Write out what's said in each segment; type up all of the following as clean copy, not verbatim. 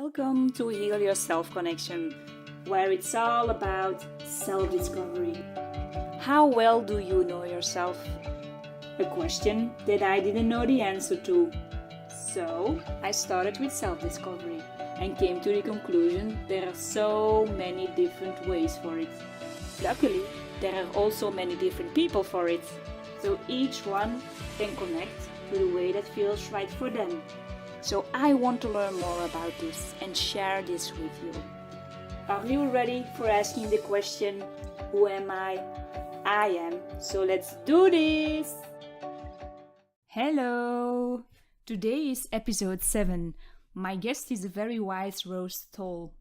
Welcome to Heal Yourself Connection, where it's all about self-discovery. How well do you know yourself? A question that I didn't know the answer to. So I started with self-discovery and came to the conclusion there are so many different ways for it. Luckily, there are also many different people for it. So each one can connect to the way that feels right for them. So I want to learn more about this and share this with you. Are you ready for asking the question, who am I? I am. So let's do this! Hello! Today is episode 7. My guest is a very wise Rose Toll.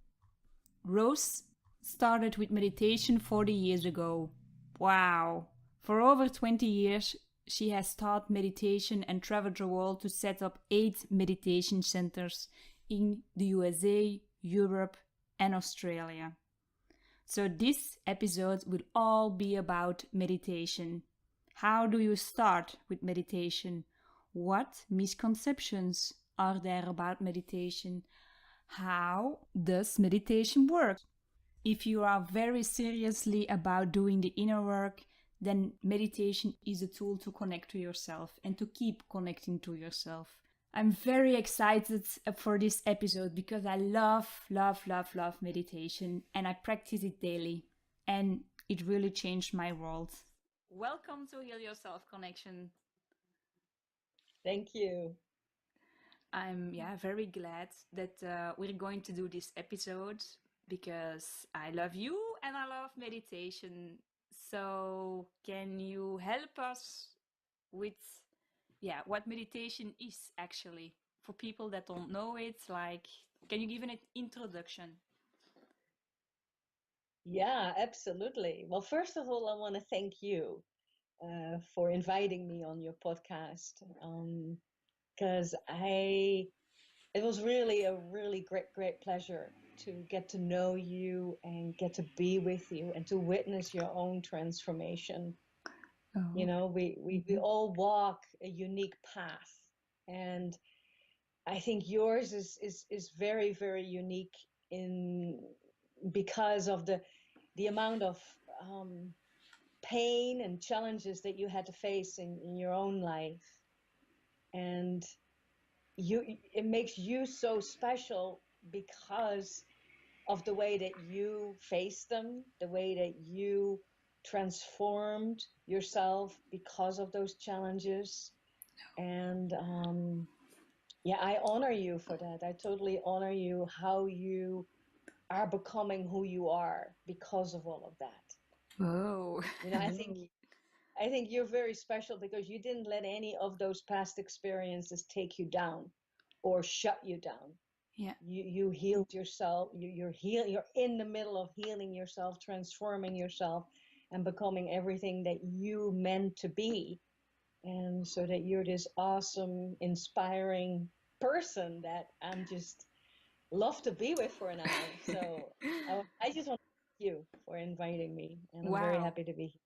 Rose started with meditation 40 years ago. Wow! For over 20 years, she has taught meditation and traveled the world to set up 8 meditation centers in the USA, Europe, and Australia. So this episode will all be about meditation. How do you start with meditation? What misconceptions are there about meditation? How does meditation work? If you are very seriously about doing the inner work, then meditation is a tool to connect to yourself and to keep connecting to yourself. I'm very excited for this episode because I love meditation and I practice it daily and it really changed my world. Welcome to Heal Yourself Connection. Thank you. I'm very glad that we're going to do this episode because I love you and I love meditation. So can you help us with what meditation is actually for people that don't know it? Like, can you give an introduction? Yeah, absolutely. Well, first of all, I want to thank you for inviting me on your podcast because it was really a really great pleasure to get to know you and get to be with you and to witness your own transformation. Oh. You know, we all walk a unique path, and I think yours is very unique in because of the amount of pain and challenges that you had to face in your own life, and it makes you so special because of the way that you faced them, the way that you transformed yourself because of those challenges. And I honor you for that. I totally honor you, how you are becoming who you are because of all of that. Oh. You know, I think you're very special because you didn't let any of those past experiences take you down or shut you down. Yeah. You healed yourself. You're in the middle of healing yourself, transforming yourself, and becoming everything that you meant to be. And so that you're this awesome, inspiring person that I'm just love to be with for an hour. So I just want to thank you for inviting me, and I'm very Wow. happy to be here.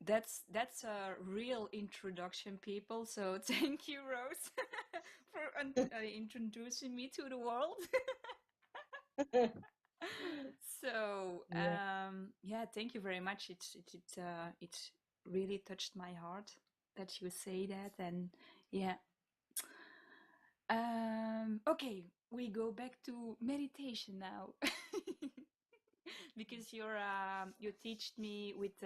That's a real introduction, people. So thank you, Rose, for introducing me to the world. So thank you very much. It really touched my heart that you say that, and okay, we go back to meditation now. Because you teached me with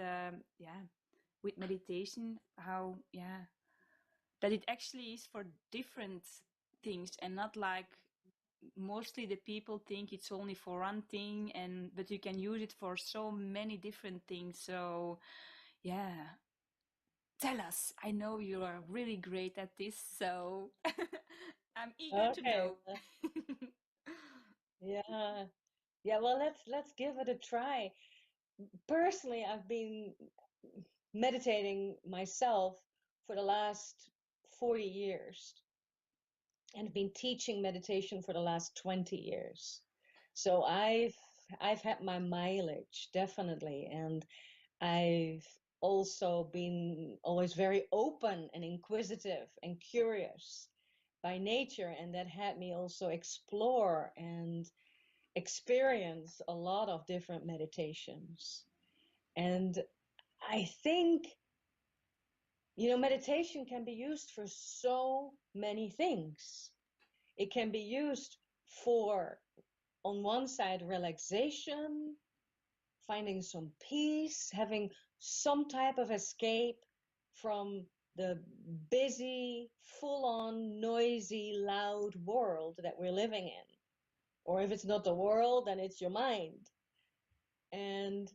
meditation how that it actually is for different things and not like mostly the people think it's only for one thing, but you can use it for so many different things. So tell us. I know you are really great at this, so I'm eager to Okay. know. Yeah. Yeah, well, let's give it a try. Personally, I've been meditating myself for the last 40 years and been teaching meditation for the last 20 years. So I've had my mileage, definitely, and I've also been always very open and inquisitive and curious. by nature, and that had me also explore and experience a lot of different meditations. And I think, meditation can be used for so many things. It can be used for, on one side, relaxation, finding some peace, having some type of escape from the busy, full-on, noisy, loud world that we're living in. Or if it's not the world, then it's your mind. And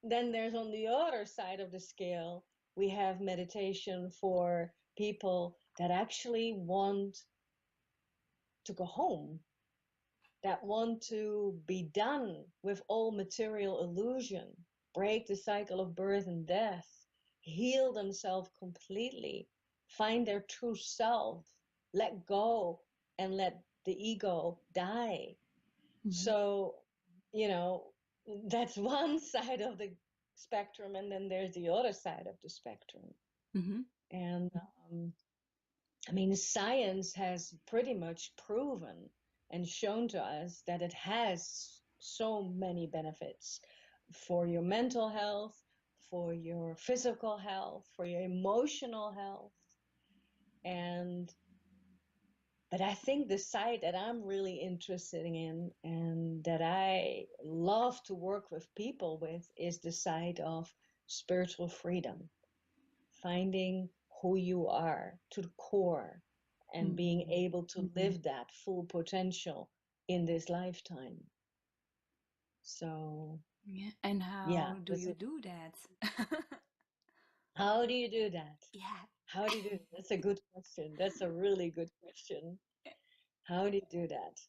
then there's, on the other side of the scale, we have meditation for people that actually want to go home, that want to be done with all material illusion, break the cycle of birth and death, heal themselves completely, find their true self, let go and let the ego die. Mm-hmm. So, that's one side of the spectrum, and then there's the other side of the spectrum. Mm-hmm. And science has pretty much proven and shown to us that it has so many benefits for your mental health, for your physical health, for your emotional health. But I think the side that I'm really interested in and that I love to work with people with is the side of spiritual freedom, finding who you are to the core and being able to live that full potential in this lifetime. So, yeah. And how do you do that? How do you do that? Yeah. How do you do that? That's a good question. That's a really good question. How do you do that?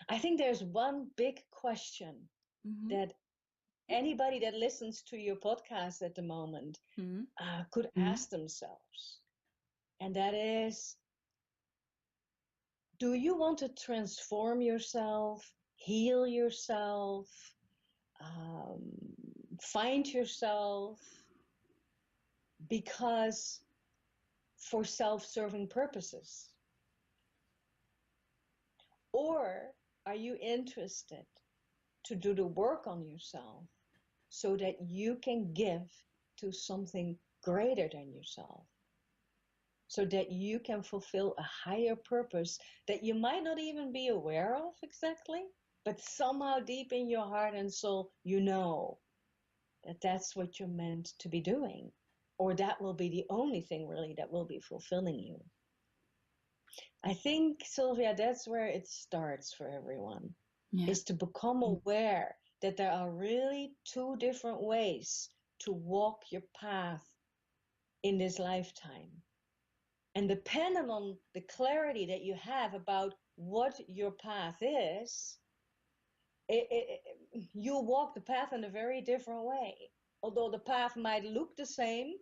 I think there's one big question that anybody that listens to your podcast at the moment could ask themselves. And that is, do you want to transform yourself, heal yourself, find yourself because for self-serving purposes? Or are you interested to do the work on yourself so that you can give to something greater than yourself? So that you can fulfill a higher purpose that you might not even be aware of exactly, but somehow deep in your heart and soul, you know that that's what you're meant to be doing. Or that will be the only thing really that will be fulfilling you. I think, Sylvia, that's where it starts for everyone, is to become aware that there are really two different ways to walk your path in this lifetime. And depending on the clarity that you have about what your path is, you'll walk the path in a very different way. Although the path might look the same,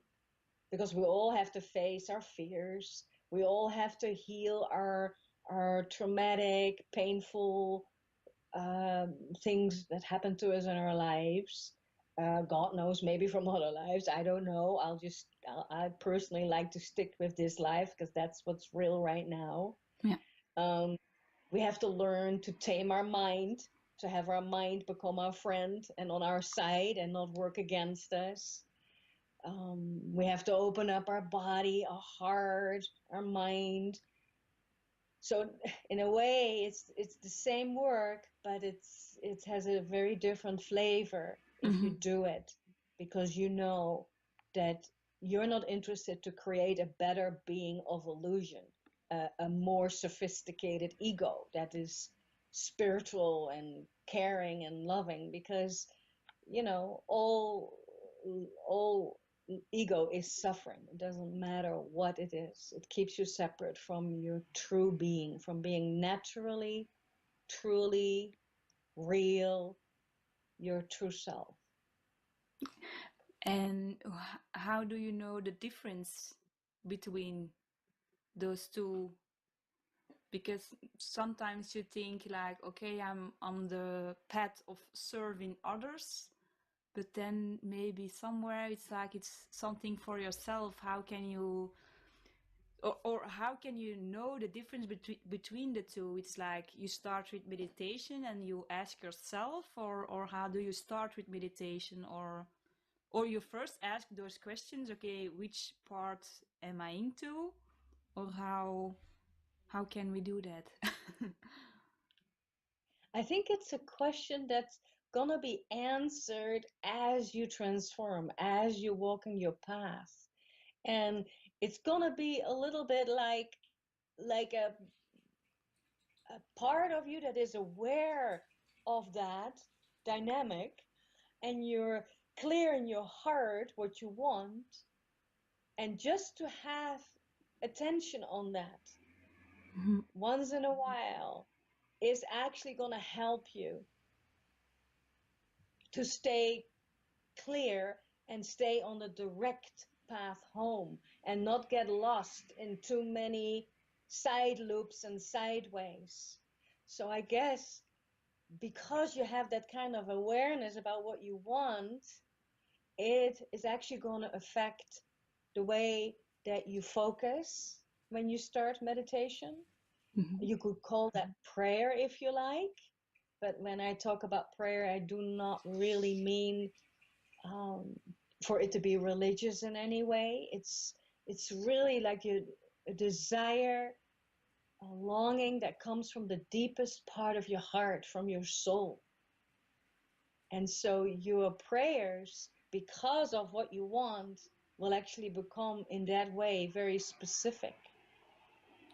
because we all have to face our fears, we all have to heal our traumatic, painful things that happen to us in our lives. God knows, maybe from other lives, I don't know. I personally like to stick with this life because that's what's real right now. Yeah. We have to learn to tame our mind, to have our mind become our friend and on our side and not work against us. We have to open up our body, our heart, our mind. So in a way, it's the same work, but it has a very different flavor if you do it, because you know that you're not interested to create a better being of illusion, a more sophisticated ego that is spiritual and caring and loving, because, all ego is suffering. It doesn't matter what it is. It keeps you separate from your true being, from being naturally, truly, real, your true self. And how do you know the difference between those two? Because sometimes you think like, okay, I'm on the path of serving others, but then maybe somewhere it's like it's something for yourself. How can you or how can you know the difference between the two? It's like you start with meditation and you ask yourself, or how do you start with meditation, or you first ask those questions, okay, which part am I into, or how can we do that? I think it's a question that's gonna be answered as you transform, as you walk in your path. And it's gonna be a little bit like a part of you that is aware of that dynamic, and you're clear in your heart what you want, and just to have attention on that once in a while is actually going to help you to stay clear and stay on the direct path home and not get lost in too many side loops and sideways. So I guess because you have that kind of awareness about what you want, it is actually going to affect the way that you focus when you start meditation. You could call that prayer if you like, but when I talk about prayer, I do not really mean for it to be religious in any way. It's really like a desire, a longing that comes from the deepest part of your heart, from your soul. And so your prayers, because of what you want, will actually become in that way very specific.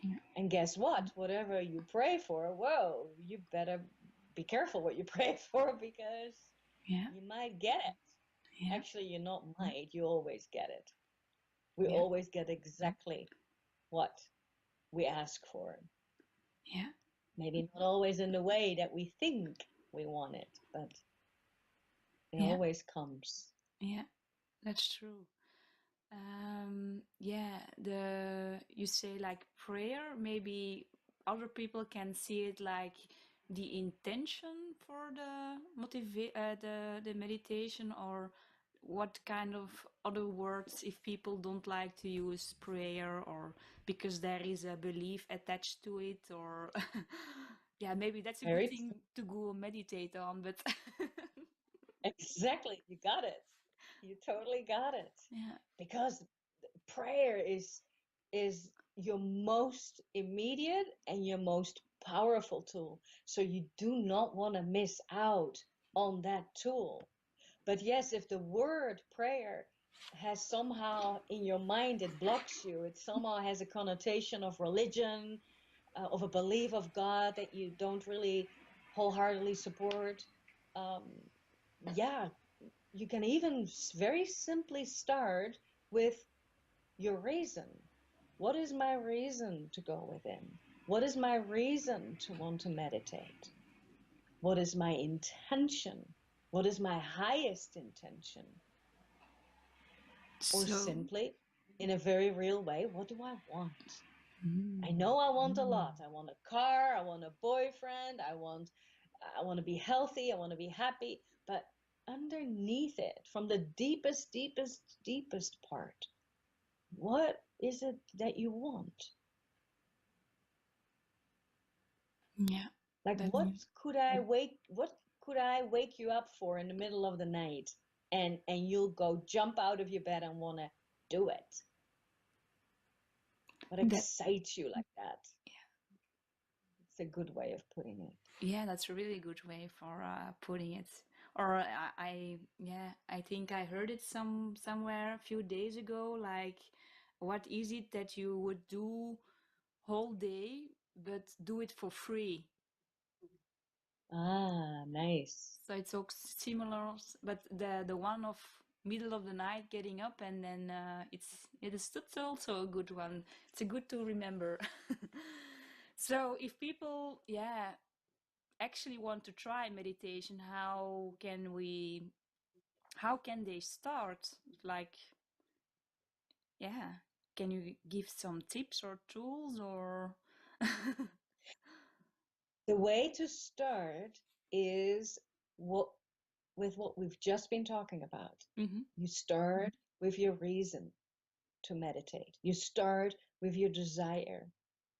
Yeah. And guess what? Whatever you pray for, whoa, you better be careful what you pray for, because you might get it. Yeah. Actually, you not might, you always get it. We Yeah. always get exactly what we ask for. Yeah. Maybe not always in the way that we think we want it, but it always comes. Yeah, that's true. Yeah, you say like prayer, maybe other people can see it like the intention for the meditation, or what kind of other words if people don't like to use prayer, or because there is a belief attached to it, or yeah, maybe that's a good Very thing to go meditate on, but exactly, you got it. You totally got it. yeah. Because prayer is your most immediate and your most powerful tool. So you do not want to miss out on that tool. But yes, if the word prayer has somehow in your mind, it blocks you, it somehow has a connotation of religion, of a belief of God that you don't really wholeheartedly support, yeah, you can even very simply start with your reason. What is my reason to go within? What is my reason to want to meditate? What is my intention? What is my highest intention? Or So simply, in a very real way, what do I want? I know I want a lot. I want a car, I want a boyfriend, I want to be healthy, I want to be happy, but underneath it, from the deepest, deepest, deepest part, what is it that you want? yeah, Like that what could I wake you up for in the middle of the night, and you'll go jump out of your bed and want to do it? What that excites you like that? It's a good way of putting it. yeah, that's a really good way for putting it. Or I think I heard it somewhere a few days ago. Like, what is it that you would do whole day, but do it for free? Ah, nice. So it's so similar, but the one of middle of the night getting up, and then it's also a good one. It's a good to remember. So if people, yeah, actually want to try meditation, how can they start? Like, yeah, can you give some tips or tools, or The way to start is with what we've just been talking about. Mhm. You start with your reason. to meditate. You start with your desire.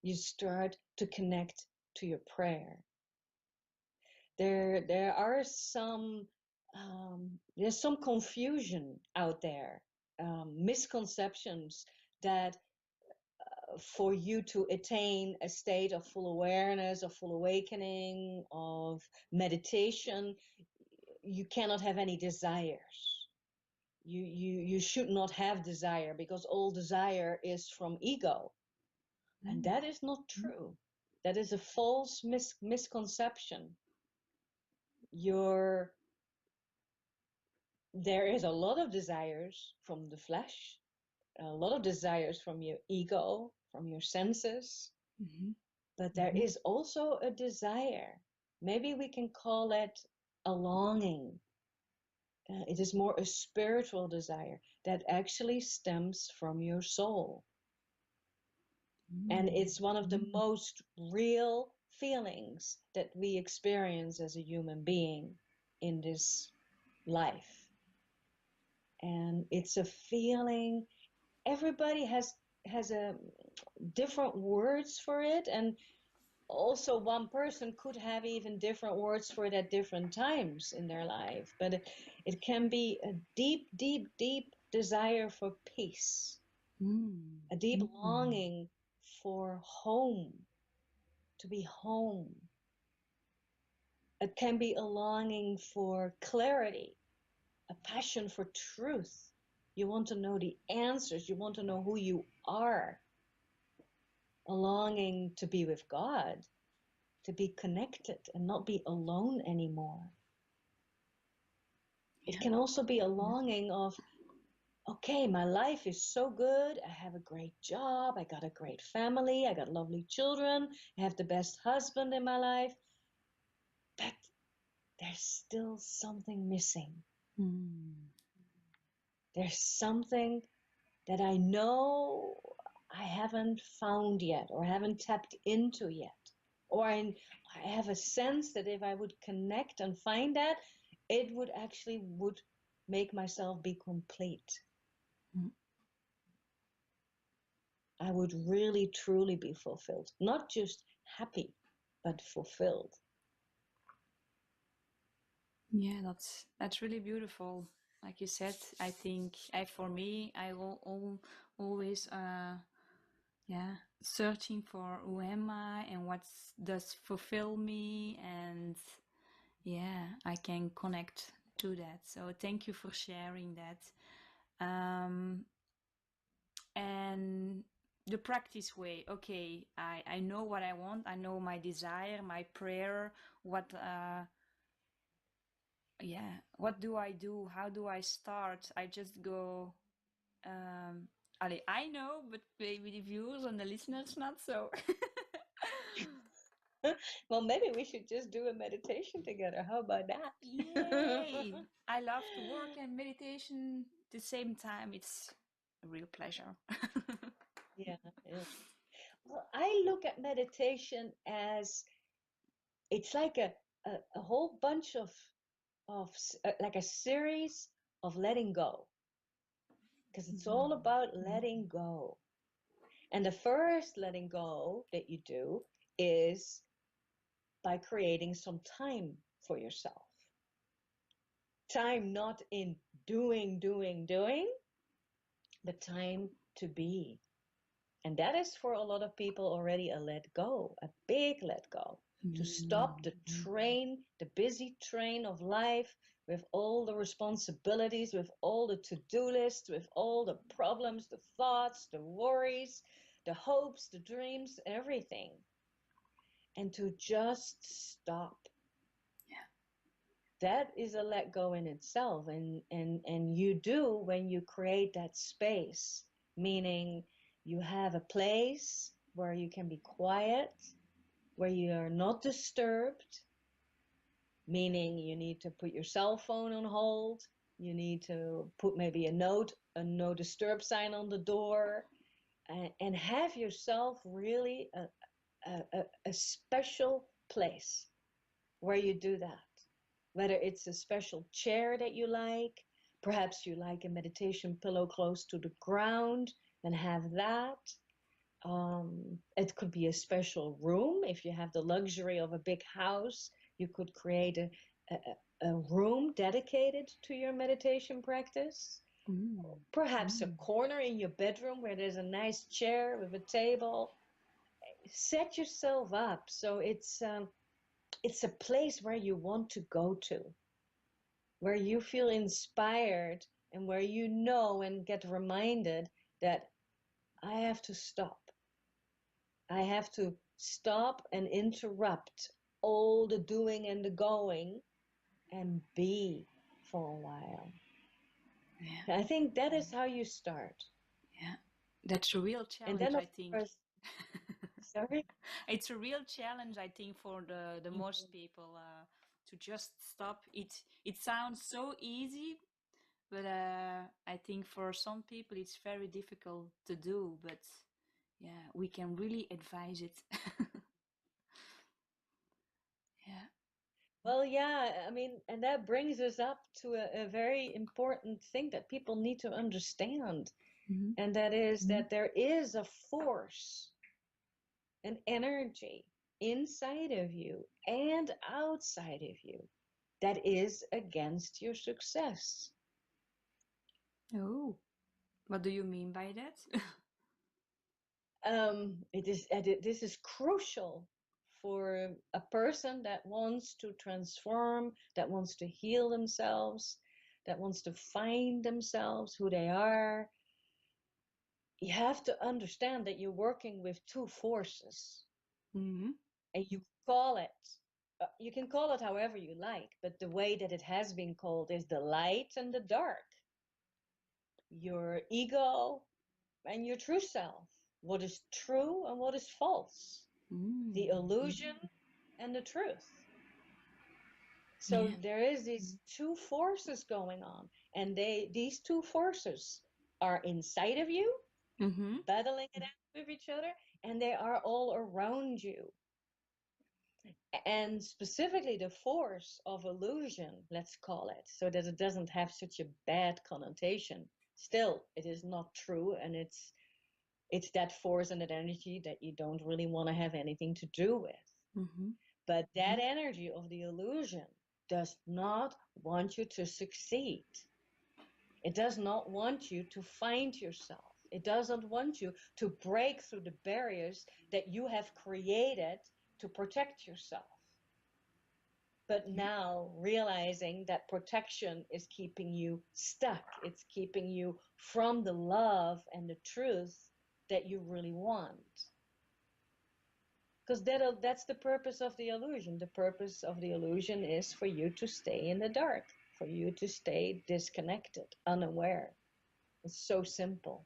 You start to connect to your prayer. There are some there's some confusion out there, misconceptions that for you to attain a state of full awareness, of full awakening, of meditation, you cannot have any desires. You should not have desire, because all desire is from ego. And that is not true. That is a false misconception. There is a lot of desires from the flesh, a lot of desires from your ego, from your senses, but there is also a desire. Maybe we can call it a longing. It is more a spiritual desire that actually stems from your soul. And it's one of the most real feelings that we experience as a human being in this life. And it's a feeling, everybody has a different words for it, and also one person could have even different words for it at different times in their life. But it can be a deep, deep, deep desire for peace, a deep longing for home, to be home. It can be a longing for clarity, a passion for truth. You want to know the answers. You want to know who you are. A longing to be with God, to be connected and not be alone anymore. It can also be a longing of, okay, my life is so good. I have a great job. I got a great family. I got lovely children. I have the best husband in my life. But there's still something missing. There's something that I know I haven't found yet, or haven't tapped into yet. Or I have a sense that if I would connect and find that, it would actually make myself be complete. I would really, truly be fulfilled. Not just happy, but fulfilled. Yeah, that's really beautiful. Like you said, I think for me, I will always searching for who am I and what does fulfill me, and I can connect to that. So thank you for sharing that. And the practice way, okay, I know what I want, I know my desire, my prayer, what do I do? How do I start? I just go, I know, but maybe the viewers and the listeners not so. Well, maybe we should just do a meditation together. How about that? Yay! I love to work and meditation at the same time. It's a real pleasure. Yeah. Well, I look at meditation as it's like a whole bunch of like a series of letting go, because it's all about letting go. And the first letting go that you do is by creating some time for yourself. Time not in doing, but time to be. And that is for a lot of people already a let go, a big let go. To stop the train, the busy train of life, with all the responsibilities, with all the to-do lists, with all the problems, the thoughts, the worries, the hopes, the dreams, everything. And to just stop. That is a let go in itself. And you do when you create that space, meaning you have a place where you can be quiet, where you are not disturbed, meaning you need to put your cell phone on hold, you need to put maybe a no disturb sign on the door, and have yourself really a special place where you do that. Whether it's a special chair that you like, perhaps you like a meditation pillow close to the ground, then have that. It could be a special room. If you have the luxury of a big house, you could create a room dedicated to your meditation practice. Perhaps a corner in your bedroom where there's a nice chair with a table. Set yourself up so it's a place where you want to go to, where you feel inspired, and where you know and get reminded that I have to stop. I have to stop and interrupt all the doing and the going and be for a while. Yeah. I think that is how you start. Yeah. That's a real challenge, And then, I of think. course, sorry? It's a real challenge, I think, for the most people to just stop. It sounds so easy, but I think for some people it's very difficult to do. But yeah, we can really advise it. Yeah. Well, yeah, I mean, and that brings us up to a very important thing that people need to understand. And that is that there is a force, an energy inside of you and outside of you that is against your success. Oh, what do you mean by that? This is crucial for a person that wants to transform, that wants to heal themselves, that wants to find themselves, who they are. You have to understand that you're working with two forces. And you can call it however you like, but the way that it has been called is the light and the dark, your ego and your true self, what is true and what is false, the illusion and the truth. So there is these two forces going on, and these two forces are inside of you, battling it out with each other, and they are all around you. And specifically the force of illusion, let's call it, so that it doesn't have such a bad connotation. Still, it is not true, and it's that force and that energy that you don't really want to have anything to do with. But that energy of the illusion does not want you to succeed. It does not want you to find yourself. It doesn't want you to break through the barriers that you have created to protect yourself. But now realizing that protection is keeping you stuck. It's keeping you from the love and the truth that you really want. Because that's the purpose of the illusion. The purpose of the illusion is for you to stay in the dark, for you to stay disconnected, unaware. It's so simple.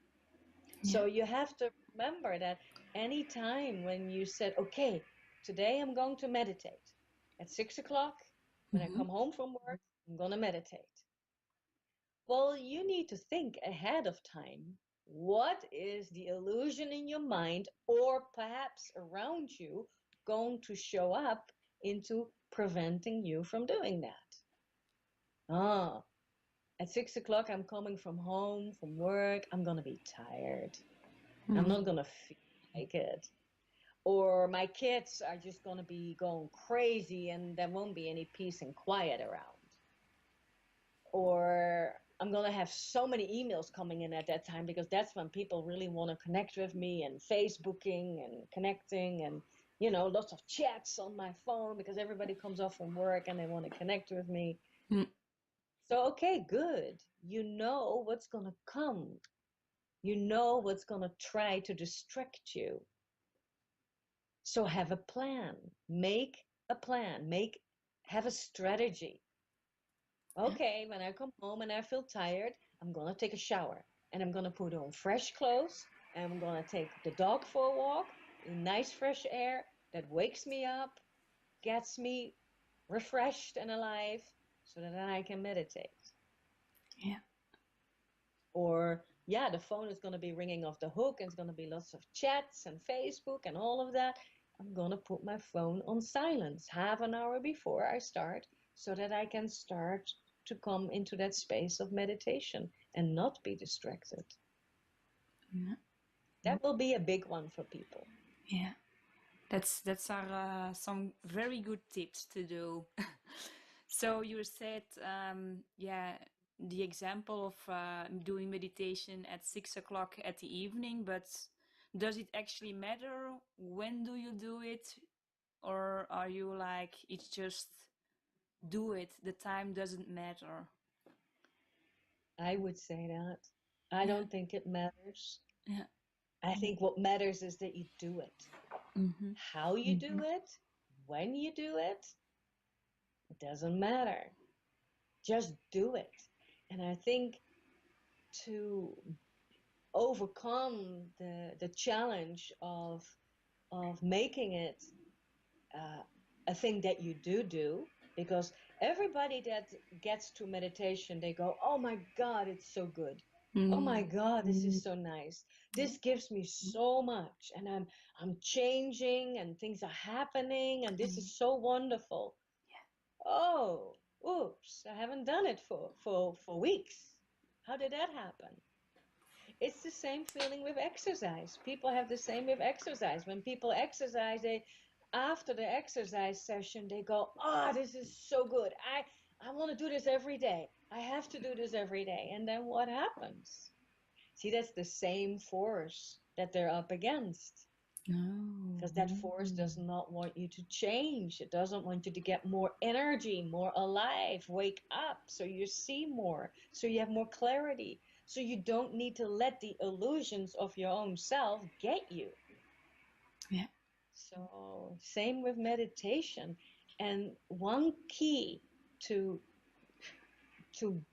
So you have to remember that any time when you said, okay, today I'm going to meditate at 6 o'clock, when I come home from work, I'm going to meditate. Well, you need to think ahead of time. What is the illusion in your mind or perhaps around you going to show up into preventing you from doing that? At 6 o'clock, I'm coming from home, from work. I'm going to be tired. I'm not going to feel like it. Or my kids are just going to be going crazy and there won't be any peace and quiet around. Or I'm going to have so many emails coming in at that time because that's when people really want to connect with me, and Facebooking and connecting, and, you know, lots of chats on my phone because everybody comes off from work and they want to connect with me. So, okay, good. You know what's going to come. You know what's going to try to distract you. So have a plan. Make a plan. Have a strategy. Okay, when I come home and I feel tired, I'm going to take a shower. And I'm going to put on fresh clothes. And I'm going to take the dog for a walk in nice fresh air that wakes me up, gets me refreshed and alive, so that then I can meditate. Yeah. Or, yeah, the phone is going to be ringing off the hook, and it's going to be lots of chats and Facebook and all of that. I'm going to put my phone on silence half an hour before I start, so that I can start to come into that space of meditation and not be distracted. Yeah. That will be a big one for people. Yeah. That's our some very good tips to do. So you said, yeah, the example of doing meditation at 6 o'clock at the evening, but does it actually matter when do you do it, or are you like it's just do it? The time doesn't matter. I would say that. I Yeah, don't think it matters. yeah. I think what matters is that you do it. Mm-hmm. How you do it, when you do it, it doesn't matter. Just do it. And I think to overcome the challenge of making it a thing that you do, because everybody that gets to meditation, they go, oh my God, it's so good. Oh my God, this is so nice. This gives me so much, and I'm changing, and things are happening, and this is so wonderful. Oh, oops, I haven't done it for weeks. How did that happen? It's the same feeling with exercise. People have the same with exercise. When people exercise, they after the exercise session, they go, "Ah, this is so good. I want to do this every day. I have to do this every day." And then what happens? See, that's the same force that they're up against. No. Because that force does not want you to change. It doesn't want you to get more energy, more alive, wake up so you see more, so you have more clarity, so you don't need to let the illusions of your own self get you. Yeah. So, same with meditation. And one key to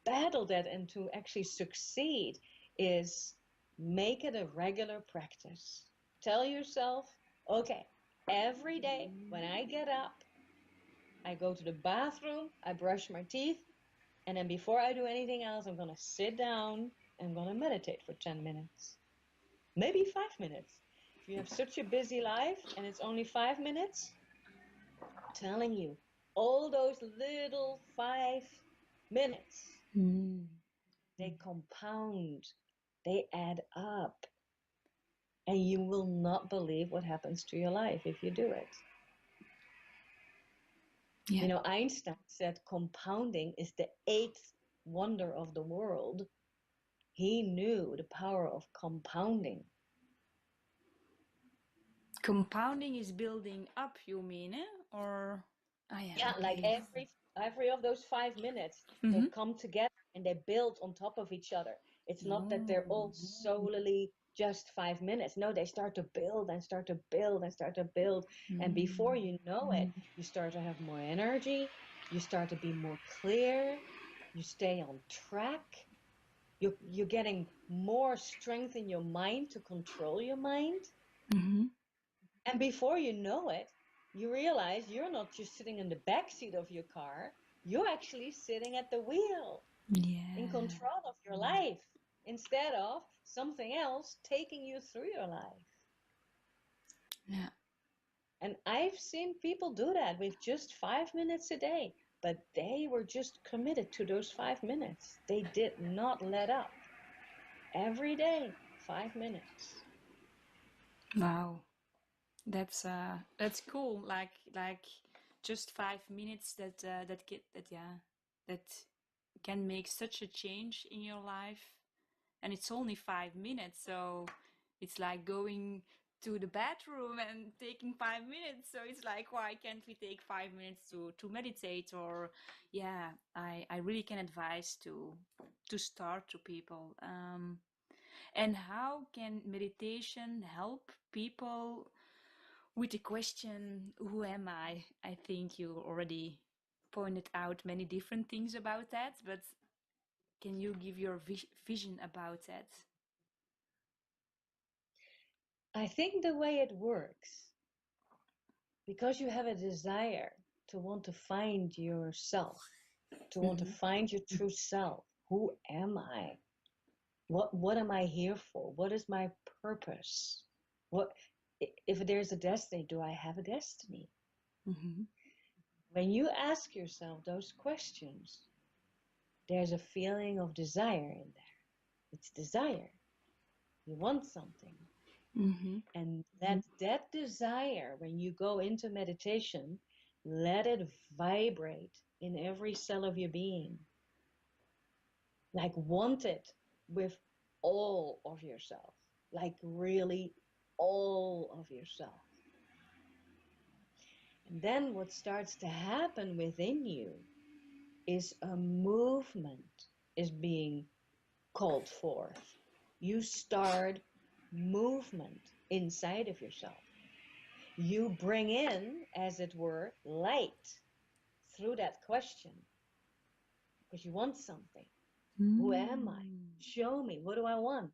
battle that and to actually succeed is make it a regular practice. Tell yourself, okay, every day when I get up, I go to the bathroom, I brush my teeth, and then before I do anything else, I'm going to sit down and I'm going to meditate for 10 minutes, maybe 5 minutes. If you have such a busy life and it's only 5 minutes, I'm telling you, all those little 5 minutes, they compound, they add up, and you will not believe what happens to your life if you do it. Yeah. You know, Einstein said compounding is the eighth wonder of the world. He knew the power of compounding. Compounding is building up, you mean, eh? Or yeah, Yeah, like okay. every of those 5 minutes, they come together and they build on top of each other. It's not that they're all solely just 5 minutes. No, they start to build and start to build and start to build. And before you know it, you start to have more energy. You start to be more clear. You stay on track. You're getting more strength in your mind to control your mind. And before you know it, you realize you're not just sitting in the back seat of your car, you're actually sitting at the wheel in Yeah. control of your life instead of something else taking you through your life. Yeah. And I've seen people do that with just 5 minutes a day, but they were just committed to those 5 minutes. They did not let up. Every day, 5 minutes. Wow. That's cool. Like just 5 minutes that can make such a change in your life. And it's only 5 minutes, so it's like going to the bathroom and taking 5 minutes. So it's like, why can't we take 5 minutes to meditate? Or yeah, I really can advise to start to people. And how can meditation help people with the question, who am I? I think you already pointed out many different things about that, but can you give your vision about that? I think the way it works, because you have a desire to want to find yourself, to want to find your true self. Who am I? What am I here for? What is my purpose? What if there's a destiny? Do I have a destiny? When you ask yourself those questions, there's a feeling of desire in there. It's desire. You want something. Mm-hmm. And that desire, when you go into meditation, let it vibrate in every cell of your being. Like want it with all of yourself. Like really all of yourself. And then what starts to happen within you is a movement is being called forth. You start movement inside of yourself. You bring in, as it were, light through that question because you want something. Who am I? Show me. What do I want?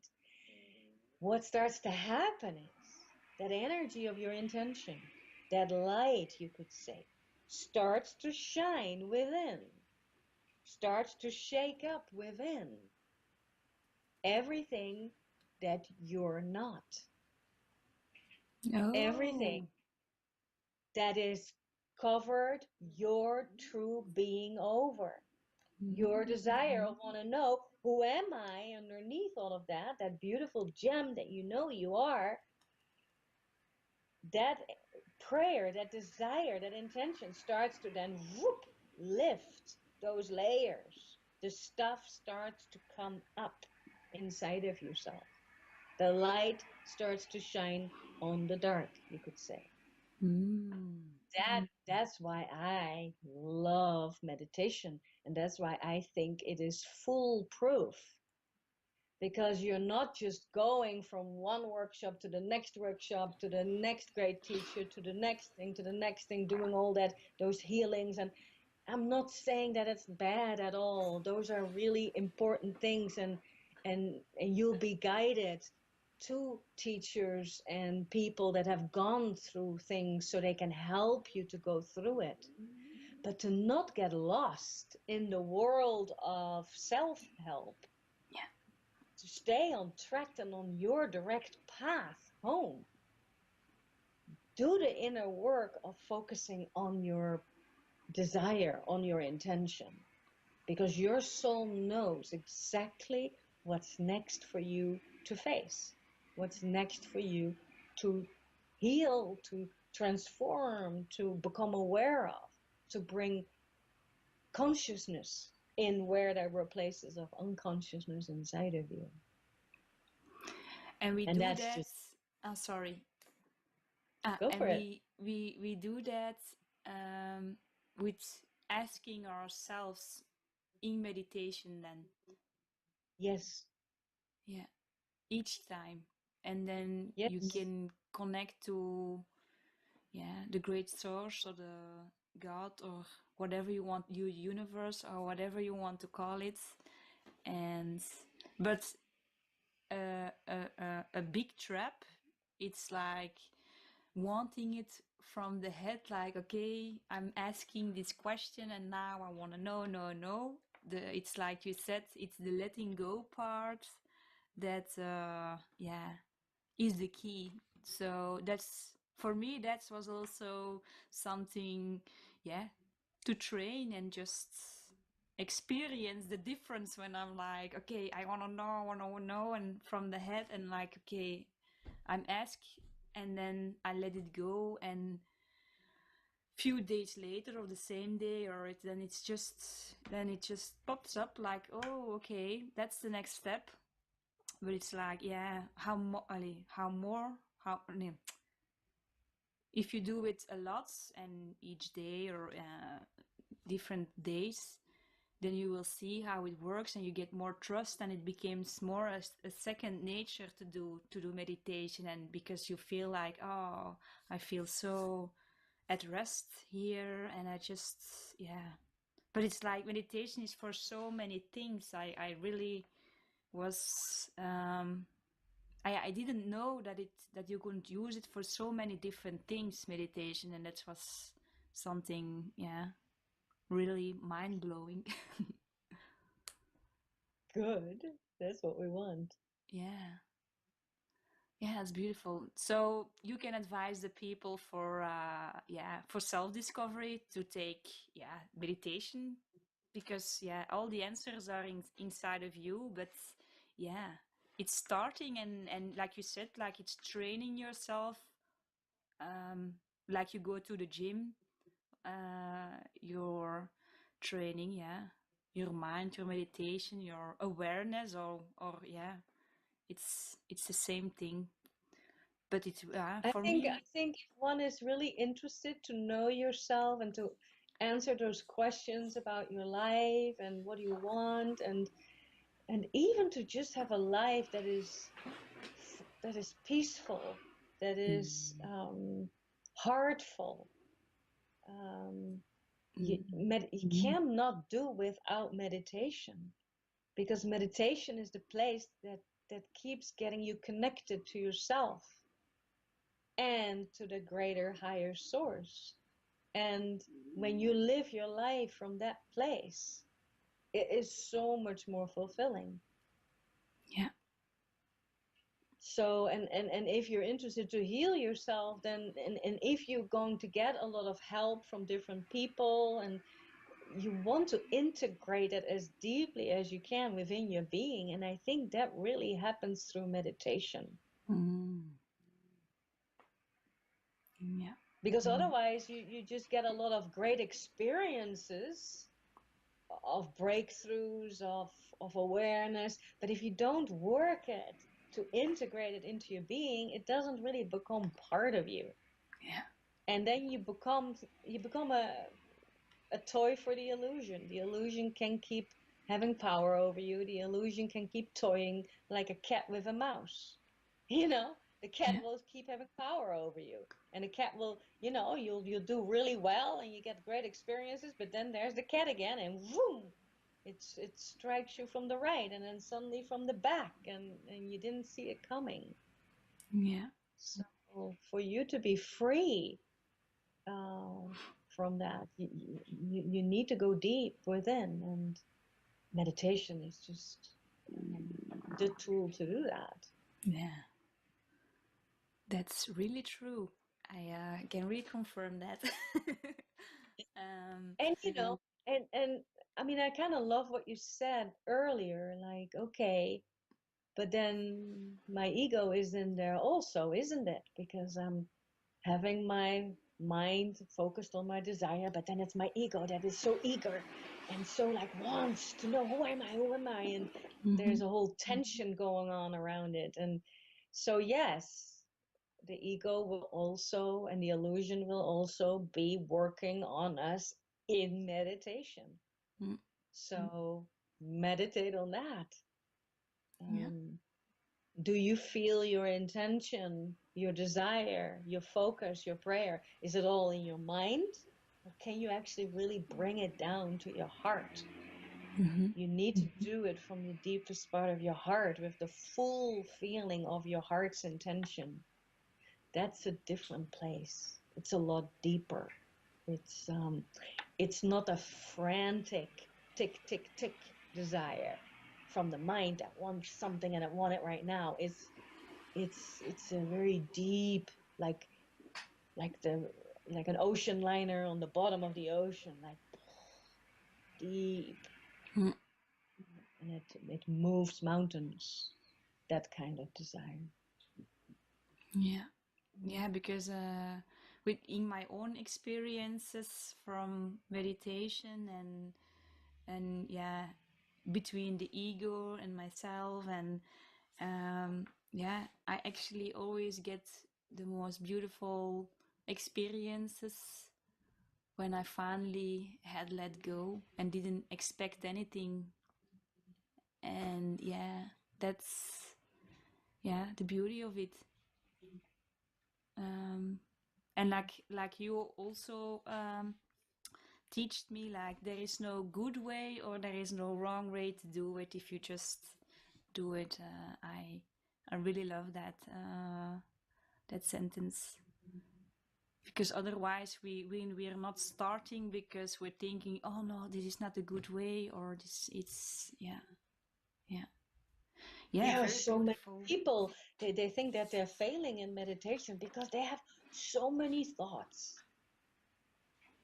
What starts to happen is that energy of your intention, that light, you could say, starts to shine within, starts to shake up within everything that you're not. Oh. Everything that is covered your true being over. Your desire of want to know, who am I underneath all of that, that beautiful gem that you know you are, that prayer, that desire, that intention starts to then whoop, lift those layers. The stuff starts to come up inside of yourself. The light starts to shine on the dark, you could say. That's why I love meditation, and that's why I think it is foolproof, because you're not just going from one workshop to the next workshop to the next great teacher to the next thing, doing all that, those healings. And I'm not saying that it's bad at all. Those are really important things, and you'll be guided to teachers and people that have gone through things so they can help you to go through it. But to not get lost in the world of self-help, to stay on track and on your direct path home, do the inner work of focusing on your desire, on your intention, because your soul knows exactly what's next for you to face, what's next for you to heal, to transform, to become aware of, to bring consciousness in where there were places of unconsciousness inside of you. And we And do that's that. just Sorry. go And for it. we do that with asking ourselves in meditation then. Yes. Yeah. Each time. And then Yes. you can connect to the great source or the God or whatever you want, your universe or whatever you want to call it. And but a big trap, it's like wanting it from the head, like, okay, I'm asking this question and now I want to know. It's like you said, it's the letting go part that is the key. So that's, for me, that was also something to train and just experience the difference when I'm like, okay, I want to know, and from the head, and like, okay, I'm asked, and then I let it go, and few days later or the same day, or then it just pops up like, oh, okay, that's the next step. But it's like, if you do it a lot and each day or different days, then you will see how it works and you get more trust, and it becomes more a second nature to do meditation. And because you feel like, oh, I feel so at rest here, and I just but it's like meditation is for so many things. I really was I didn't know that you could use it for so many different things, meditation, and that was something really mind-blowing. Good. That's what we want. Yeah, it's beautiful. So you can advise the people for self-discovery to take meditation, because all the answers are inside of you. But it's starting, and like you said, like it's training yourself, like you go to the gym, you're training, yeah, your mind, your meditation, your awareness, or yeah, it's the same thing. But it's for I me, think if one is really interested to know yourself and to answer those questions about your life and what you want, and even to just have a life that is peaceful, that is heartful. You cannot do without meditation, because meditation is the place that keeps getting you connected to yourself and to the greater, higher source. And when you live your life from that place, it is so much more fulfilling. yeah, So, and if you're interested to heal yourself, then, and if you're going to get a lot of help from different people, and you want to integrate it as deeply as you can within your being, and I think that really happens through meditation. yeah, Because otherwise you just get a lot of great experiences of breakthroughs, of awareness, but if you don't work it to integrate it into your being, it doesn't really become part of you. yeah, And then you become a toy for the illusion. The illusion can keep having power over you. The illusion can keep toying like a cat with a mouse. You know, the cat yeah, will keep having power over you. And the cat will, you'll do really well and you get great experiences, but then there's the cat again, and boom, it strikes you from the right and then suddenly from the back, and you didn't see it coming. yeah, So for you to be free from that, you need to go deep within, and meditation is just the tool to do that. yeah. That's really true. I can reconfirm that. um, And and I mean, I kind of love what you said earlier, like, okay, but then my ego is in there also, isn't it? Because I'm having my mind focused on my desire, but then it's my ego that is so eager and so like wants to know, who am I? And there's a whole tension going on around it. And so, yes, the ego will also, and the illusion will also be working on us in meditation. mm, So meditate on that. yeah, Do you feel your intention, your desire, your focus, your prayer? Is it all in your mind? Or can you actually really bring it down to your heart? You need to do it from the deepest part of your heart with the full feeling of your heart's intention. That's a different place. It's a lot deeper. It's not a frantic tick, tick, tick desire from the mind that wants something and I want it right now. It's a very deep, like like an ocean liner on the bottom of the ocean, like deep, mm, and it moves mountains. That kind of desire. yeah, yeah. Because in my own experiences from meditation and yeah, between the ego and myself, and yeah, I actually always get the most beautiful experiences when I finally had let go and didn't expect anything. And yeah, that's yeah the beauty of it. And like you also teach me, like there is no good way or there is no wrong way to do it if you just do it. I really love that sentence, because otherwise we're not starting because we're thinking, oh no, this is not a good way, or this it's yeah, yeah, yeah, There are very so many beautiful. people, they think that they're failing in meditation because they have so many thoughts.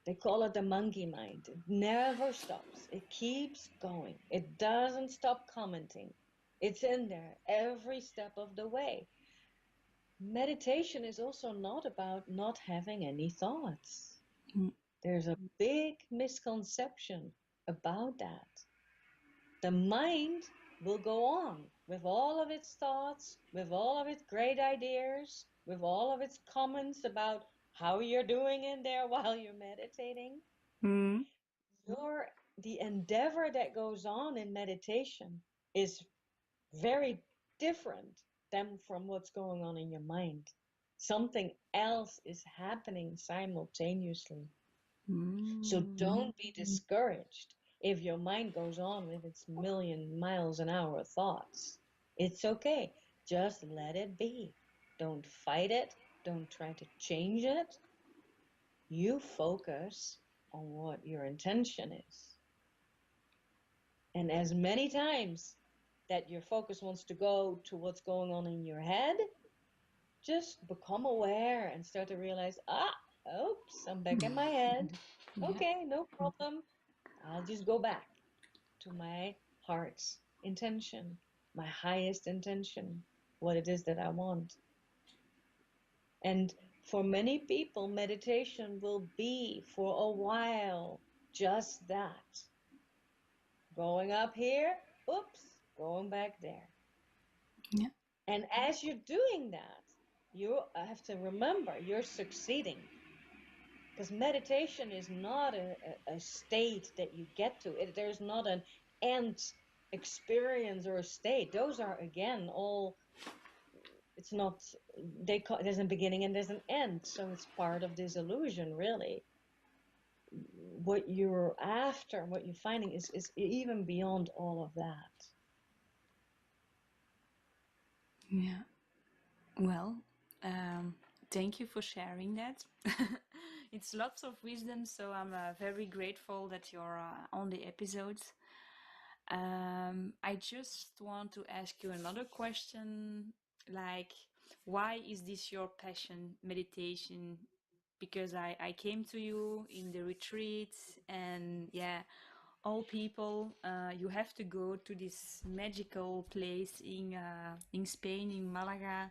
They call it the monkey mind. It never stops. It keeps going. It doesn't stop commenting. It's in there every step of the way. Meditation is also not about not having any thoughts. There's a big misconception about that. The mind will go on with all of its thoughts, with all of its great ideas, with all of its comments about how you're doing in there while you're meditating. Mm. The endeavor that goes on in meditation is very different than from what's going on in your mind. Something else is happening simultaneously. So don't be discouraged if your mind goes on with its million miles an hour thoughts. It's okay. Just let it be. Don't fight it. Don't try to change it. You focus on what your intention is. And as many times that your focus wants to go to what's going on in your head, just become aware and start to realize, oops, I'm back in my head. Yeah. Okay, no problem. I'll just go back to my heart's intention, my highest intention, what it is that I want. And for many people, meditation will be for a while just that. Going up here, oops, going back there. Yeah. And as you're doing that, you have to remember you're succeeding. Because meditation is not a state that you get to. There's not an end experience or a state. Those are, again, all, it's not, there's a beginning and there's an end. So it's part of this illusion, really. What you're after, what you're finding is even beyond all of that. Yeah. Well, thank you for sharing that. It's lots of wisdom, so I'm very grateful that you're on the episodes. I just want to ask you another question, like, why is this your passion, meditation? Because I came to you in the retreat, and yeah, all people, you have to go to this magical place in Spain, in Malaga.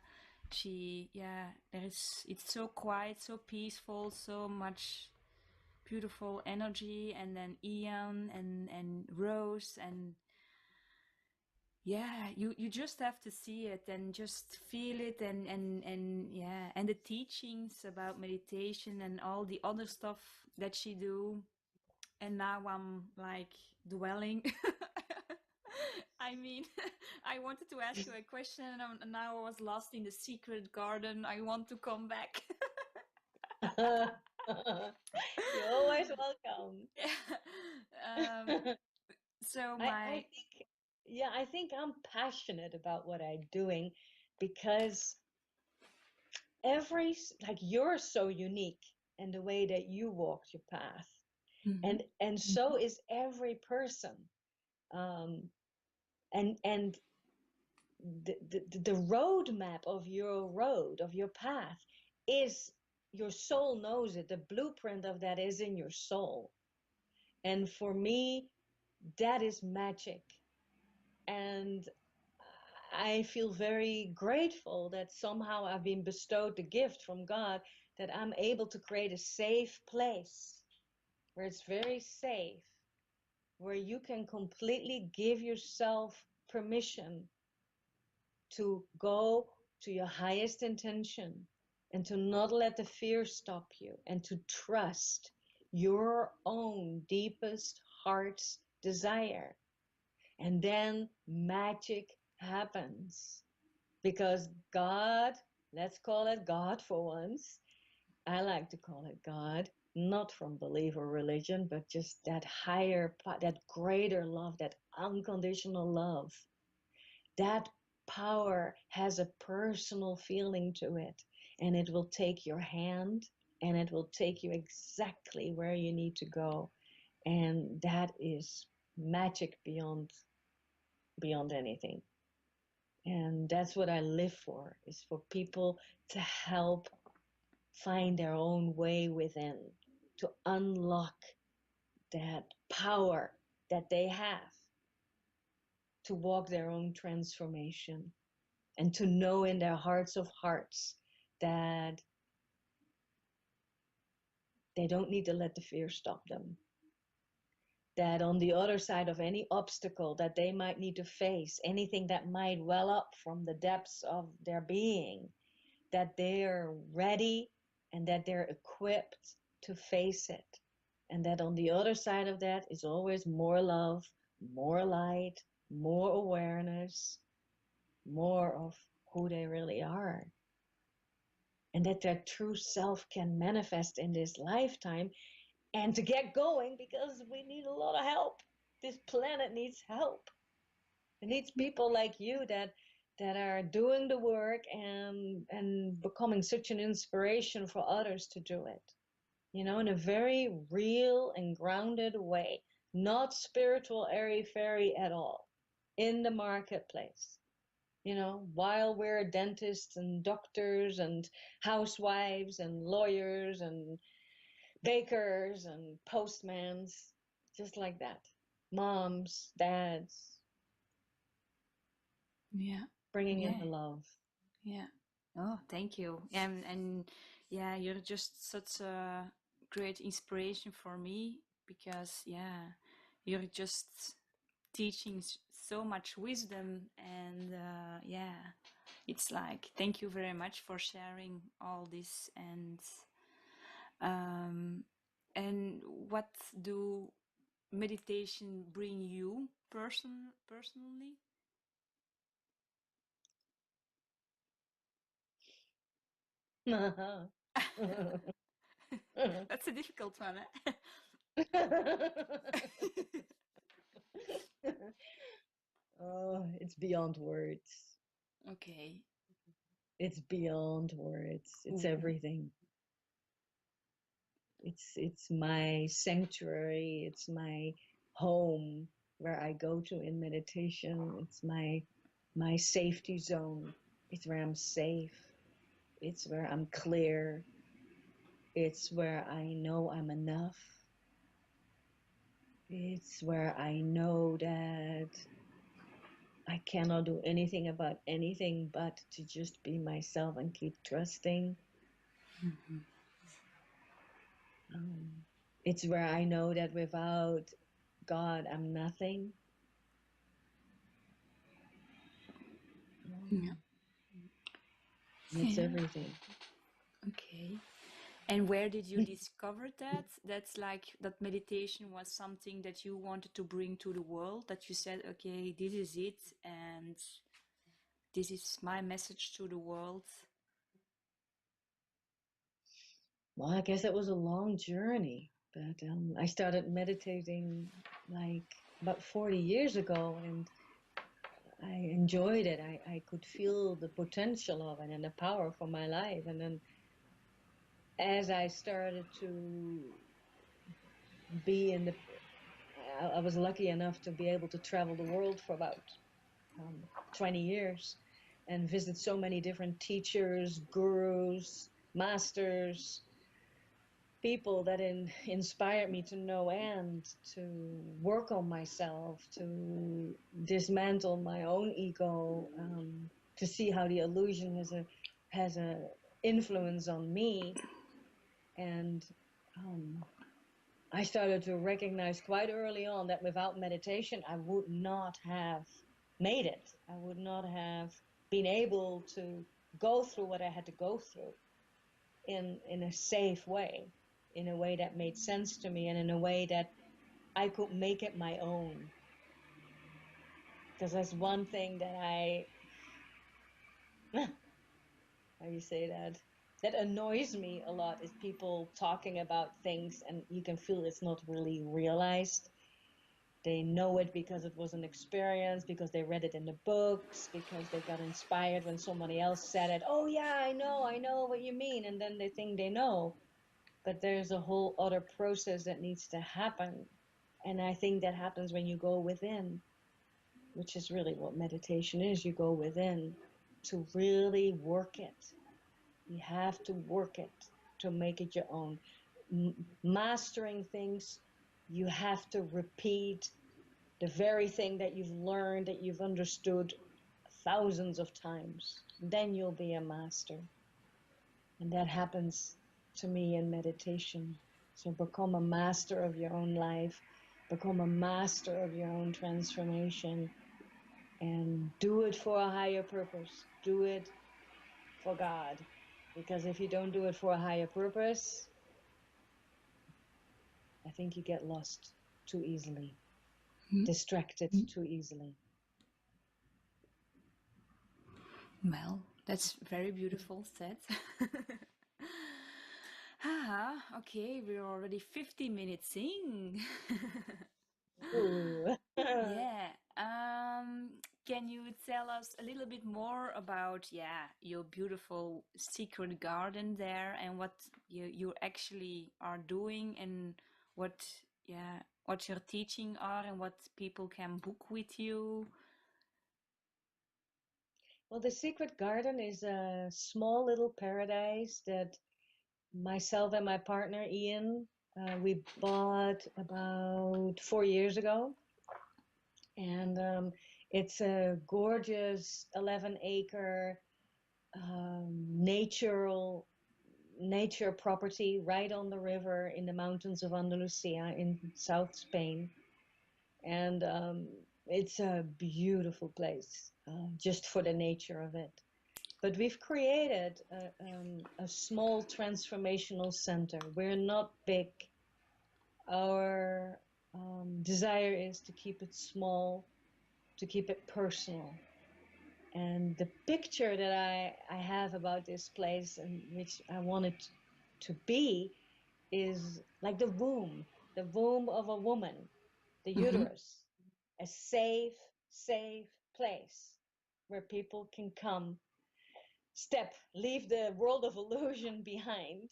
It's so quiet, so peaceful, so much beautiful energy, and then Ian and Rose, and yeah, you just have to see it and just feel it, and yeah, and the teachings about meditation and all the other stuff that she do. And now I'm like dwelling. I mean, I wanted to ask you a question, and now I was lost in the secret garden. I want to come back. You're always welcome. So I think, yeah, I think I'm passionate about what I'm doing because you're so unique in the way that you walked your path. And so is every person. And the roadmap of your path is, your soul knows it. The blueprint of that is in your soul. And for me, that is magic. And I feel very grateful that somehow I've been bestowed the gift from God that I'm able to create a safe place where it's very safe, where you can completely give yourself permission to go to your highest intention and to not let the fear stop you, and to trust your own deepest heart's desire. And then magic happens, because God, let's call it God for once. I like to call it God, not from belief or religion, but just that higher, that greater love, that unconditional love. That power has a personal feeling to it, and it will take your hand and it will take you exactly where you need to go. And that is magic beyond anything. And that's what I live for, is for people to help find their own way within, to unlock that power that they have. to walk their own transformation and to know in their hearts of hearts that they don't need to let the fear stop them. That on the other side of any obstacle that they might need to face, anything that might well up from the depths of their being, that they're ready and that they're equipped to face it. And that on the other side of that is always more love, more light, more awareness, more of who they really are. And that their true self can manifest in this lifetime, and to get going, because we need a lot of help. This planet needs help. It needs people like you that are doing the work and becoming such an inspiration for others to do it. You know, in a very real and grounded way, not spiritual airy-fairy at all, in the marketplace. You know, while we're dentists and doctors and housewives and lawyers and bakers and postmans, just like that. Moms, dads. Yeah. Bringing in the love. Yeah. Oh, thank you. And yeah, you're just such a great inspiration for me, because yeah, you're just teaching so much wisdom, and yeah, it's like, thank you very much for sharing all this. And what do meditation bring you personally? That's a difficult one, Oh, it's beyond words. Okay. It's beyond words. It's everything. It's my sanctuary. It's my home where I go to in meditation. It's my safety zone. It's where I'm safe. It's where I'm clear. It's where I know I'm enough. It's where I know that I cannot do anything about anything but to just be myself and keep trusting. It's where I know that without God, I'm nothing. Yeah. It's everything. Okay. And where did you discover that? That's like, that meditation was something that you wanted to bring to the world, that you said, okay, this is it, and this is my message to the world. Well, I guess it was a long journey, but I started meditating like about 40 years ago, and I enjoyed it. I could feel the potential of it and the power for my life. And then as I started to be in the, I was lucky enough to be able to travel the world for about 20 years and visit so many different teachers, gurus, masters, people that inspired me to no end, to work on myself, to dismantle my own ego, to see how the illusion has a influence on me. And I started to recognize quite early on that without meditation, I would not have made it. I would not have been able to go through what I had to go through in a safe way, in a way that made sense to me, and in a way that I could make it my own. Because that's one thing that how you say that annoys me a lot, is people talking about things and you can feel it's not really realized. They know it because it was an experience, because they read it in the books, because they got inspired when somebody else said it. Oh yeah, I know what you mean. And then they think they know. But there's a whole other process that needs to happen. And I think that happens when you go within, which is really what meditation is. You go within to really work it. You have to work it to make it your own. Mastering things, you have to repeat the very thing that you've learned, that you've understood thousands of times. Then you'll be a master. And that happens to me in meditation. So become a master of your own life, become a master of your own transformation, and do it for a higher purpose. Do it for God. Because if you don't do it for a higher purpose, I think you get lost too easily, distracted too easily. Well, that's very beautiful said. Okay, we're already 50 minutes in. Ooh. Yeah. Can you tell us a little bit more about, your beautiful secret garden there and what you actually are doing and what, what your teaching are and what people can book with you? Well, the secret garden is a small little paradise that myself and my partner Ian, we bought about 4 years ago. And it's a gorgeous 11-acre nature property right on the river in the mountains of Andalusia in South Spain. And it's a beautiful place, just for the nature of it. But we've created a small transformational center. We're not big. Our desire is to keep it small, to keep it personal. And the picture that I have about this place and which I want it to be is like the womb of a woman, the uterus, a safe place where people can come, leave the world of illusion behind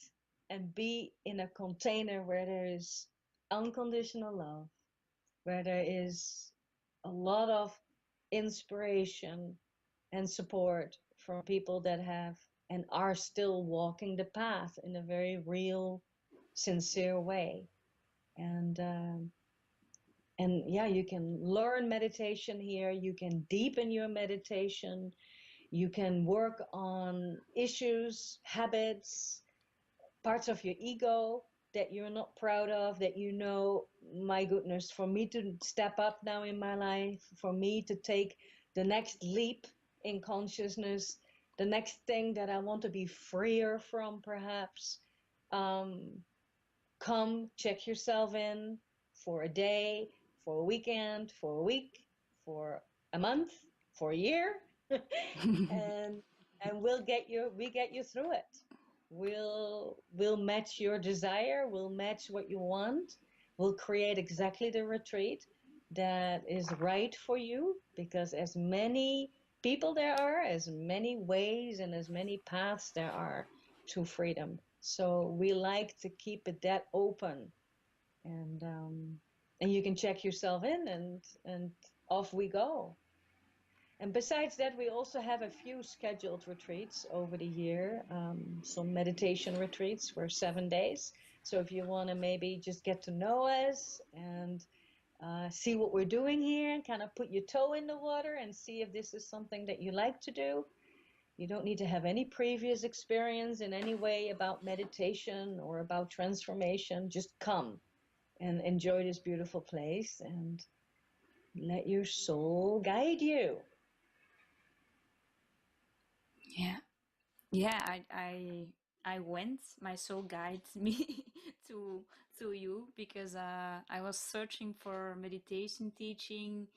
and be in a container where there is unconditional love, where there is a lot of inspiration and support from people that have and are still walking the path in a very real, sincere way. And yeah, you can learn meditation here. You can deepen your meditation. You can work on issues, habits, parts of your ego that you're not proud of, that you know, my goodness, for me to step up now in my life, for me to take the next leap in consciousness, the next thing that I want to be freer from, perhaps, come check yourself in for a day, for a weekend, for a week, for a month, for a year, and we get you through it. We'll match your desire, we'll match what you want, we'll create exactly the retreat that is right for you, because as many people there are, as many ways and as many paths there are to freedom. So we like to keep it that open, and you can check yourself in, and off we go. And besides that, we also have a few scheduled retreats over the year, some meditation retreats for 7 days. So if you want to maybe just get to know us and see what we're doing here and kind of put your toe in the water and see if this is something that you like to do, you don't need to have any previous experience in any way about meditation or about transformation. Just come and enjoy this beautiful place and let your soul guide you. Yeah, I went. My soul guides me to you because I was searching for meditation teaching,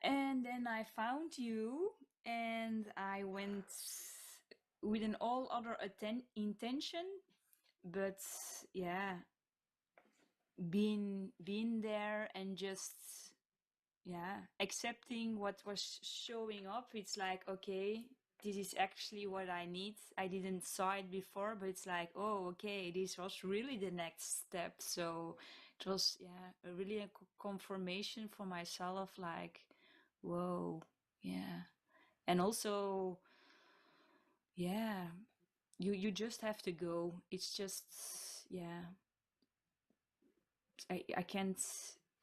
and then I found you, and I went with an all other intention. But yeah, being there and just accepting what was showing up, it's like, okay, this is actually what I need. I didn't saw it before, but it's like, oh, okay, this was really the next step. So it was really a confirmation for myself, like, whoa, yeah. And also, yeah, you just have to go. It's just, I can't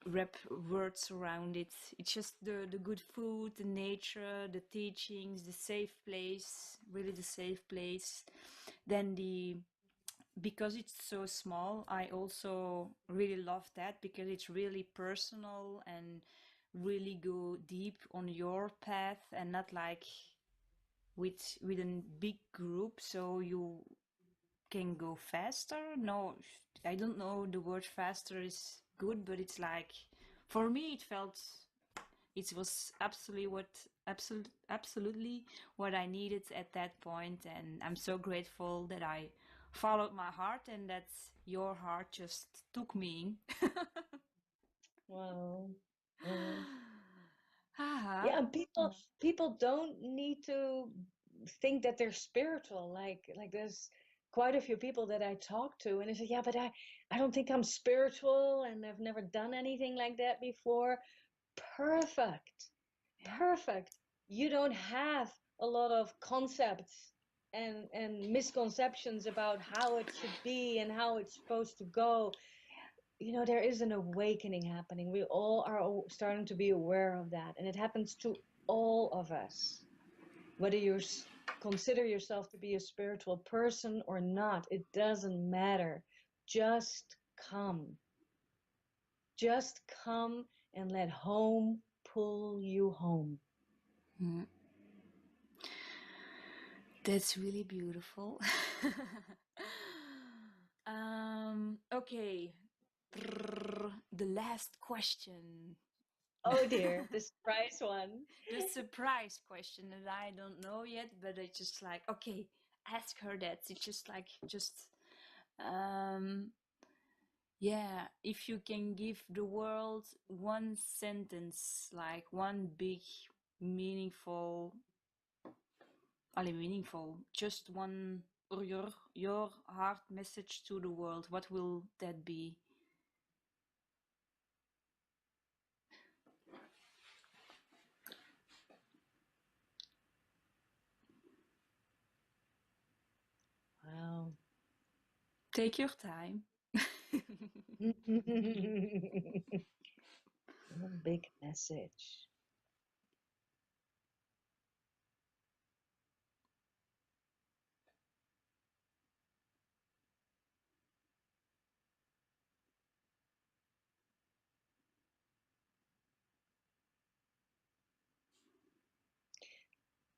wrap words around it. It's just the good food, the nature, the teachings, the safe place, really the safe place. Then because it's so small, I also really love that because it's really personal and really go deep on your path and not like with a big group, so you can go faster. No, I don't know, the word faster is good, but it's like, for me it felt it was absolutely what I needed at that point, and I'm so grateful that I followed my heart and that your heart just took me. Wow. Wow. Haha. Yeah, and people don't need to think that they're spiritual. Like there's quite a few people that I talk to and they say, yeah, but I don't think I'm spiritual and I've never done anything like that before. Perfect. Yeah. Perfect. You don't have a lot of concepts and misconceptions about how it should be and how it's supposed to go. You know, there is an awakening happening. We all are starting to be aware of that, and it happens to all of us. Whether you consider yourself to be a spiritual person or not, it doesn't matter. Just come. Just come and let home pull you home. Mm. That's really beautiful. Okay. The last question. Oh dear, the surprise one. The surprise question that I don't know yet, but I just like, okay, ask her that. It's just like, um, yeah, if you can give the world one sentence, like one big, meaningful, just one, or your heart message to the world, what will that be? Wow. Take your time. One big message.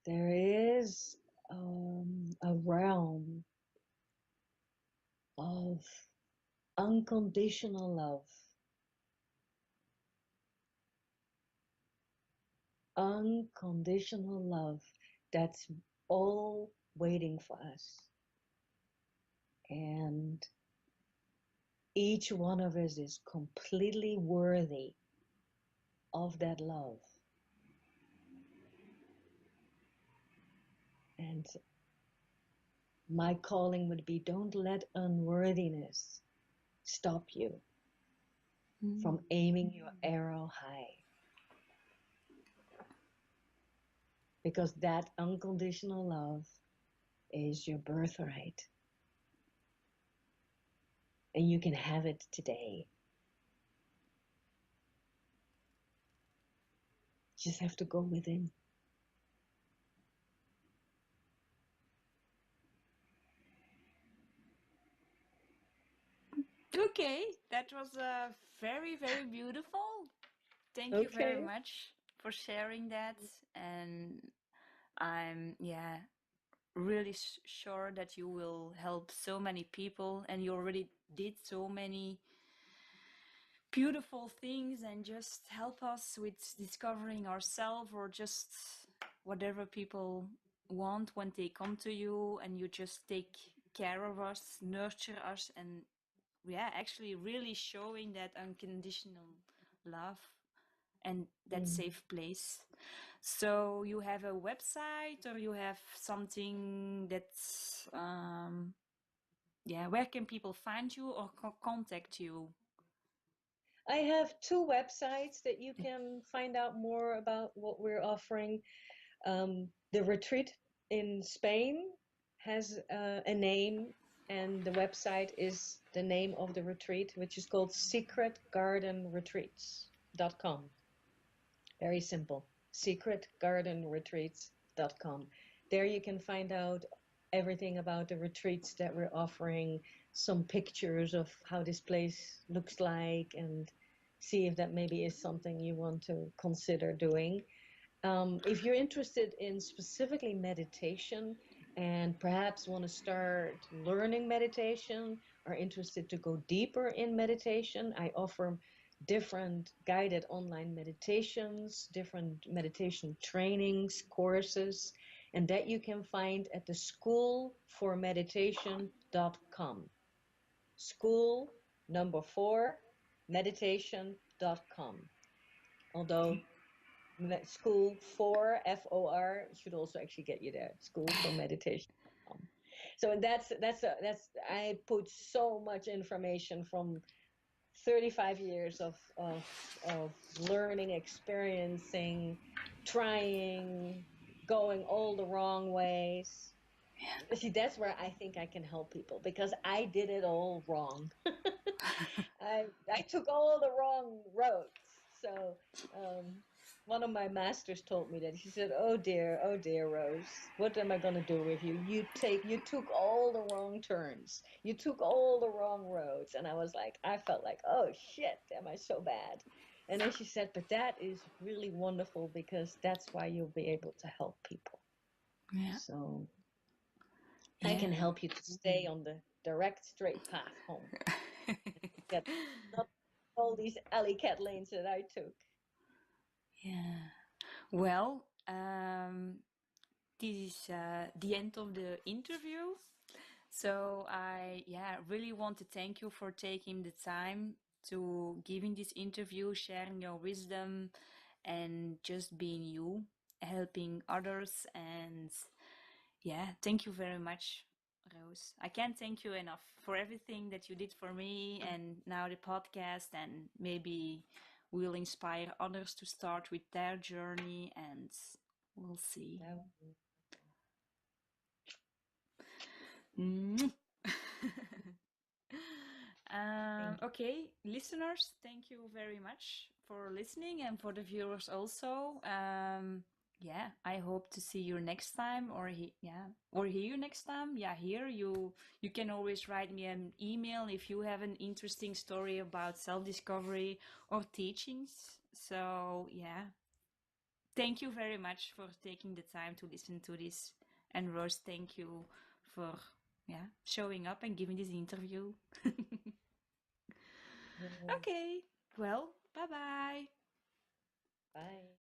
There is a realm of unconditional love. Unconditional love that's all waiting for us. And each one of us is completely worthy of that love. And my calling would be, don't let unworthiness stop you from aiming your arrow high. Because that unconditional love is your birthright. And you can have it today. You just have to go within. Okay, that was very, very beautiful. Thank you very Okay. much for sharing that. And I'm, yeah, really sure that you will help so many people. And you already did so many beautiful things and just help us with discovering ourselves, or just whatever people want when they come to you, and you just take care of us, nurture us, and yeah, actually really showing that unconditional love and that safe place. So you have a website, or you have something that's yeah, where can people find you or contact you? I have two websites that you can find out more about what we're offering. The retreat in Spain has a name, And the website is the name of the retreat, which is called secretgardenretreats.com. Very simple. secretgardenretreats.com. There you can find out everything about the retreats that we're offering, some pictures of how this place looks like, and see if that maybe is something you want to consider doing. If you're interested in specifically meditation and perhaps want to start learning meditation or interested to go deeper in meditation, I offer different guided online meditations, different meditation trainings, courses, and that you can find at the schoolformeditation.com. School number 4 meditation.com. Although school for FOR should also actually get you there. School for meditation. So that's I put so much information from 35 years of learning, experiencing, trying, going all the wrong ways. See, that's where I think I can help people, because I did it all wrong. I took all the wrong roads. So one of my masters told me that. He said, oh dear, Rose, what am I going to do with you? You took all the wrong turns. You took all the wrong roads. And I was like, I felt like, oh shit, am I so bad? And then she said, but that is really wonderful, because that's why you'll be able to help people. Yeah. So I can help you to stay on the direct, straight path home. Get not all these alley cat lanes that I took. Yeah. Well, this is the end of the interview. So I really want to thank you for taking the time to giving this interview, sharing your wisdom, and just being you, helping others. And thank you very much, Rose. I can't thank you enough for everything that you did for me, and now the podcast, and maybe we'll inspire others to start with their journey, and we'll see. Okay, listeners, thank you very much for listening, and for the viewers also. I hope to see you next time, or hear you next time. Here you can always write me an email if you have an interesting story about self-discovery or teachings. So thank you very much for taking the time to listen to this. And Rose, thank you for showing up and giving this interview. Okay, well, bye-bye. Bye.